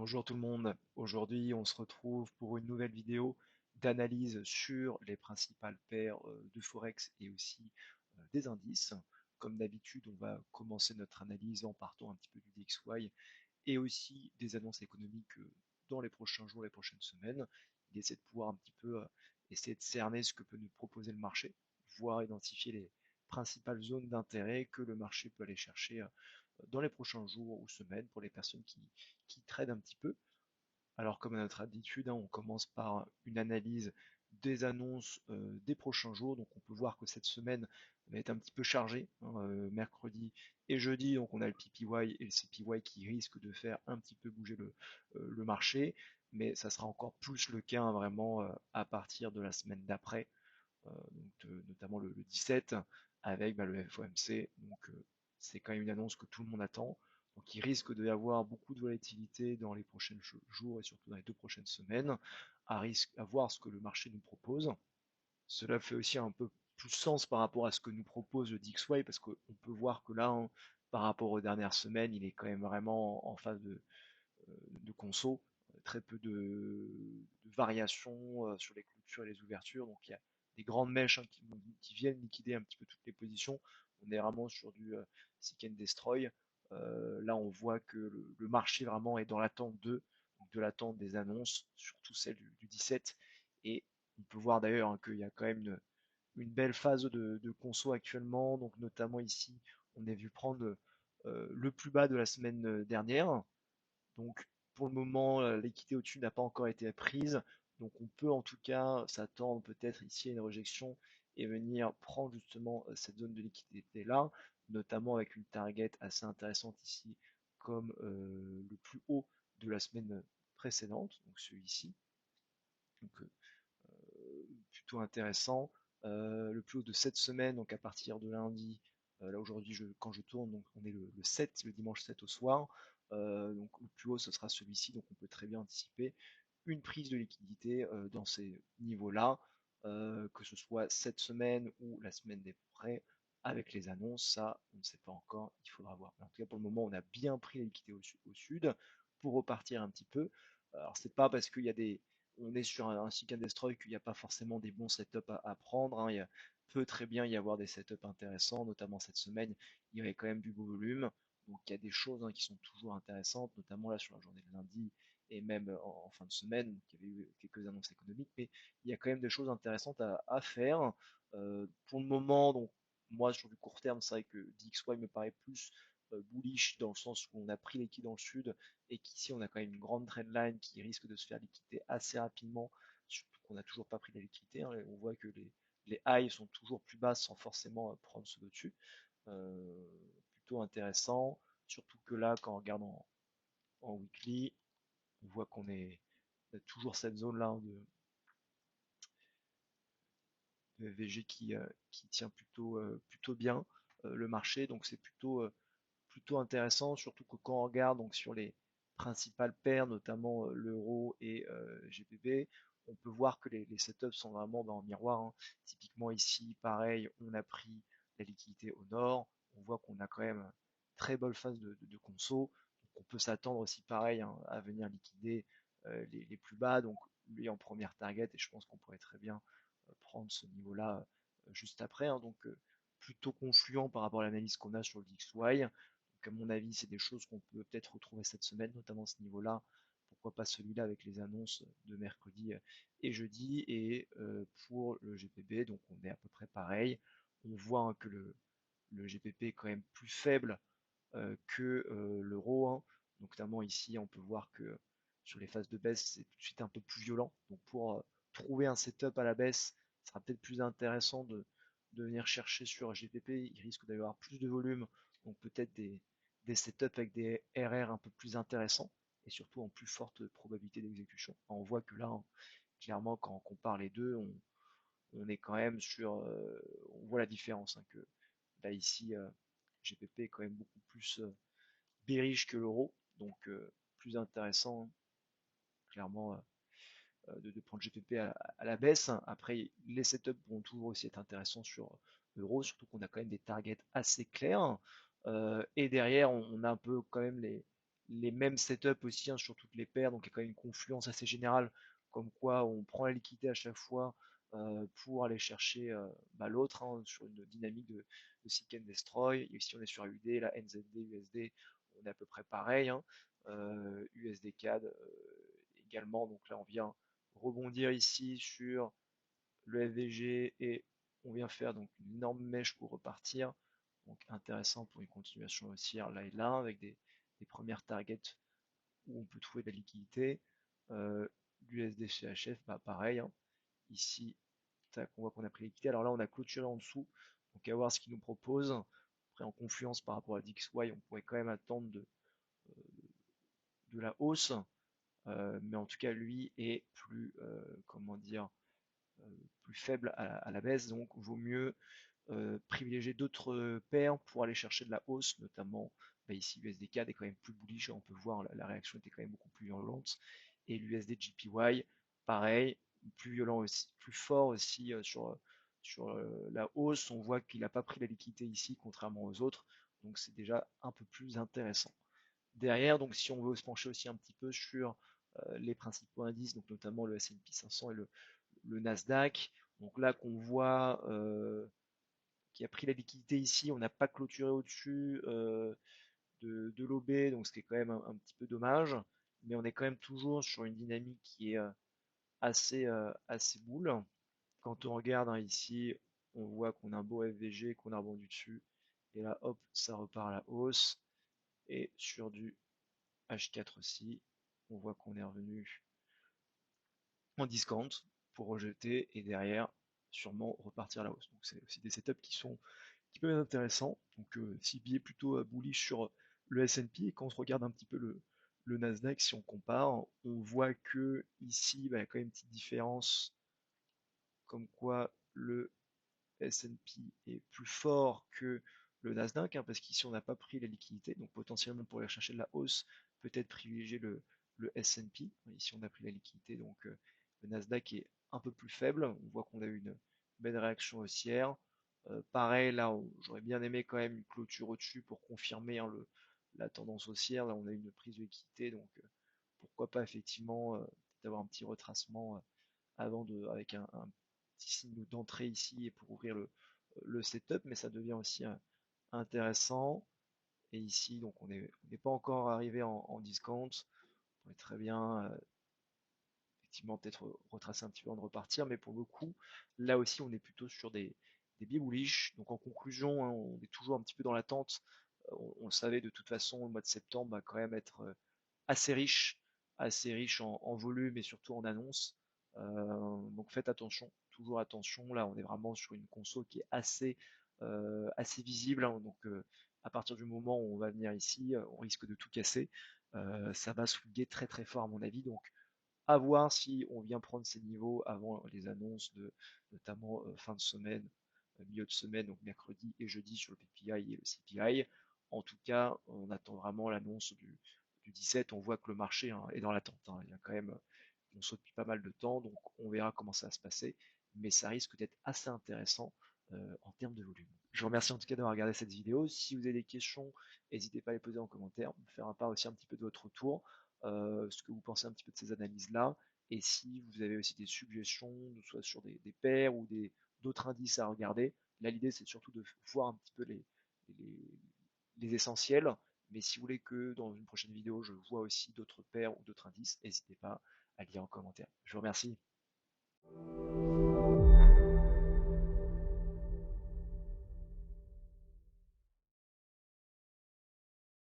Bonjour tout le monde, aujourd'hui on se retrouve pour une nouvelle vidéo d'analyse sur les principales paires de Forex et aussi des indices. Comme d'habitude, on va commencer notre analyse en partant un petit peu du DXY et aussi des annonces économiques dans les prochains jours, les prochaines semaines. Il essaie de pouvoir un petit peu essayer de cerner ce que peut nous proposer le marché, voire identifier les principales zones d'intérêt que le marché peut aller chercher dans les prochains jours ou semaines pour les personnes qui tradent un petit peu. Alors comme à notre habitude, hein, on commence par une analyse des annonces des prochains jours. Donc on peut voir que cette semaine va être un petit peu chargée, hein, mercredi et jeudi. Donc on a le PPY et le CPY qui risquent de faire un petit peu bouger le marché, mais ça sera encore plus le cas, hein, vraiment à partir de la semaine d'après, notamment le 17 avec le FOMC. Donc c'est quand même une annonce que tout le monde attend. Donc il risque d'y avoir beaucoup de volatilité dans les prochains jours et surtout dans les 2 prochaines semaines, à voir ce que le marché nous propose. Cela fait aussi un peu plus sens par rapport à ce que nous propose le DXY, parce qu'on peut voir que là, hein, par rapport aux dernières semaines, il est quand même vraiment en phase de conso, très peu de variations sur les clôtures et les ouvertures. Donc il y a des grandes mèches, hein, qui viennent liquider un petit peu toutes les positions. On est vraiment sur du seek and destroy. Là, on voit que le marché vraiment est dans l'attente de l'attente des annonces, surtout celle du 17. Et on peut voir d'ailleurs, hein, qu'il y a quand même une belle phase de conso actuellement. Donc notamment ici, on a vu prendre le plus bas de la semaine dernière. Donc pour le moment, l'équité au-dessus n'a pas encore été prise. Donc on peut en tout cas s'attendre peut-être ici à une rejection et venir prendre justement cette zone de liquidité là, notamment avec une target assez intéressante ici, comme le plus haut de la semaine précédente, donc celui-ci. Donc plutôt intéressant. Le plus haut de cette semaine, donc à partir de lundi, là aujourd'hui quand je tourne, donc on est le 7, le dimanche 7 au soir. Donc le plus haut ce sera celui-ci, donc on peut très bien anticiper une prise de liquidité dans ces niveaux-là, que ce soit cette semaine ou la semaine d'après, avec les annonces, ça on ne sait pas encore, il faudra voir. Mais en tout cas pour le moment on a bien pris la liquidité au sud pour repartir un petit peu. Alors c'est pas parce qu'il y a on est sur un seek and destroy qu'il n'y a pas forcément des bons setups à prendre, hein. Il peut très bien y avoir des setups intéressants, notamment cette semaine, il y avait quand même du beau volume. Donc il y a des choses, hein, qui sont toujours intéressantes, notamment là sur la journée de lundi et même en fin de semaine, donc il y avait eu quelques annonces économiques, mais il y a quand même des choses intéressantes à faire. Pour le moment, donc moi sur du court terme, c'est vrai que DXY me paraît plus bullish dans le sens où on a pris l'équipe dans le sud et qu'ici on a quand même une grande trendline qui risque de se faire liquider assez rapidement, surtout qu'on n'a toujours pas pris la liquidité, hein. On voit que les highs sont toujours plus basses sans forcément prendre ceux dessus. Euh, Plutôt intéressant, surtout que là, quand on regarde en weekly, on voit on a toujours cette zone-là, hein, de VG qui tient plutôt bien le marché, donc c'est plutôt intéressant, surtout que quand on regarde donc sur les principales paires, notamment l'euro et GBP, on peut voir que les setups sont vraiment en miroir, hein. Typiquement ici, pareil, on a pris la liquidité au nord, on voit qu'on a quand même une très bonne phase de conso, donc on peut s'attendre aussi pareil, hein, à venir liquider les plus bas, donc lui en première target, et je pense qu'on pourrait très bien prendre ce niveau-là juste après, hein. Donc plutôt confluent par rapport à l'analyse qu'on a sur le DXY. Donc à mon avis, c'est des choses qu'on peut peut-être retrouver cette semaine, notamment ce niveau-là. Pourquoi pas celui-là avec les annonces de mercredi et jeudi. Et pour le GPB, donc on est à peu près pareil. On voit, hein, que le GPP est quand même plus faible que l'euro, hein. Donc notamment ici, on peut voir que sur les phases de baisse, c'est tout de suite un peu plus violent. Donc pour trouver un setup à la baisse, ce sera peut-être plus intéressant de venir chercher sur GPP. Il risque d'avoir plus de volume, donc peut-être des setups avec des RR un peu plus intéressants et surtout en plus forte probabilité d'exécution. On voit que là, hein, clairement, quand on compare les deux, on est quand même on voit la différence, hein, que là ici, GPP est quand même beaucoup plus bearish que l'euro, donc plus intéressant, hein, clairement, de prendre GPP à la baisse. Après, les setups vont toujours aussi être intéressants sur l'euro, surtout qu'on a quand même des targets assez clairs. Et derrière, on a un peu quand même les mêmes setups aussi hein, sur toutes les paires, donc il y a quand même une confluence assez générale, comme quoi on prend la liquidité à chaque fois pour aller chercher l'autre hein, sur une dynamique de seek and destroy. Et si on est sur AUD, la NZD, USD, on est à peu près pareil, hein, USD CAD également, donc là on vient rebondir ici sur le FVG et on vient faire donc une énorme mèche pour repartir. Donc intéressant pour une continuation haussière là et là avec des premières targets où on peut trouver de la liquidité. L'USD CHF, bah pareil, hein. Ici, tac, on voit qu'on a pris liquidité. Alors là, on a clôturé en dessous. Donc à voir ce qu'il nous propose. Après, en confluence par rapport à DXY, on pourrait quand même attendre de la hausse. Mais en tout cas, lui est plus, comment dire, plus faible à la baisse. Donc, vaut mieux privilégier d'autres paires pour aller chercher de la hausse, notamment ici l'USD-CAD est quand même plus bullish, on peut voir la réaction était quand même beaucoup plus violente, et l'USD-JPY, pareil, plus violent aussi, plus fort aussi sur la hausse, on voit qu'il n'a pas pris la liquidité ici, contrairement aux autres, donc c'est déjà un peu plus intéressant. Derrière, donc si on veut se pencher aussi un petit peu sur les principaux indices, donc notamment le S&P 500 et le Nasdaq, donc là qu'on voit qui a pris la liquidité ici. On n'a pas clôturé au-dessus de l'OB, donc ce qui est quand même un petit peu dommage. Mais on est quand même toujours sur une dynamique qui est assez boule. Quand on regarde hein, ici, on voit qu'on a un beau FVG, qu'on a rebondi dessus. Et là, hop, ça repart à la hausse. Et sur du H4 aussi, on voit qu'on est revenu en discount pour rejeter et derrière sûrement repartir à la hausse. Donc c'est aussi des setups qui peut être intéressant. Donc CB est plutôt bullish sur le S&P et quand on se regarde un petit peu le Nasdaq, si on compare, on voit que ici, bah, il y a quand même une petite différence comme quoi le S&P est plus fort que le Nasdaq, hein, parce qu'ici on n'a pas pris la liquidité, donc potentiellement pour aller chercher de la hausse, peut-être privilégier le S&P. Ici on a pris la liquidité, donc le Nasdaq est un peu plus faible. On voit qu'on a eu une belle réaction haussière. Pareil, là j'aurais bien aimé quand même une clôture au-dessus pour confirmer hein, la tendance haussière. Là on a une prise de liquidité, donc pourquoi pas effectivement d'avoir un petit retracement avant avec un petit signe d'entrée ici et pour ouvrir le setup, mais ça devient aussi intéressant. Et ici, donc on n'est pas encore arrivé en discount. On pourrait très bien effectivement peut-être retracer un petit peu avant de repartir, mais pour le coup, là aussi on est plutôt sur des biais bullish. Donc en conclusion, hein, on est toujours un petit peu dans l'attente. On le savait de toute façon, le mois de septembre va quand même être assez riche, assez riche en volume et surtout en annonces. Donc faites attention, toujours attention. Là, on est vraiment sur une conso qui est assez visible, hein. Donc à partir du moment où on va venir ici, on risque de tout casser. Ça va swinguer très très fort à mon avis. Donc à voir si on vient prendre ces niveaux avant les annonces de notamment fin de semaine, milieu de semaine, donc mercredi et jeudi sur le PPI et le CPI. En tout cas, on attend vraiment l'annonce du 17. On voit que le marché hein, est dans l'attente, hein. Il y a quand même, on saute depuis pas mal de temps, donc on verra comment ça va se passer. Mais ça risque d'être assez intéressant en termes de volume. Je vous remercie en tout cas d'avoir regardé cette vidéo. Si vous avez des questions, n'hésitez pas à les poser en commentaire, me faire un part aussi un petit peu de votre retour, ce que vous pensez un petit peu de ces analyses-là, et si vous avez aussi des suggestions, soit sur des paires ou d'autres indices à regarder. Là, l'idée, c'est surtout de voir un petit peu les, les essentiels, mais si vous voulez que dans une prochaine vidéo, je vois aussi d'autres paires ou d'autres indices, n'hésitez pas à le dire en commentaire. Je vous remercie.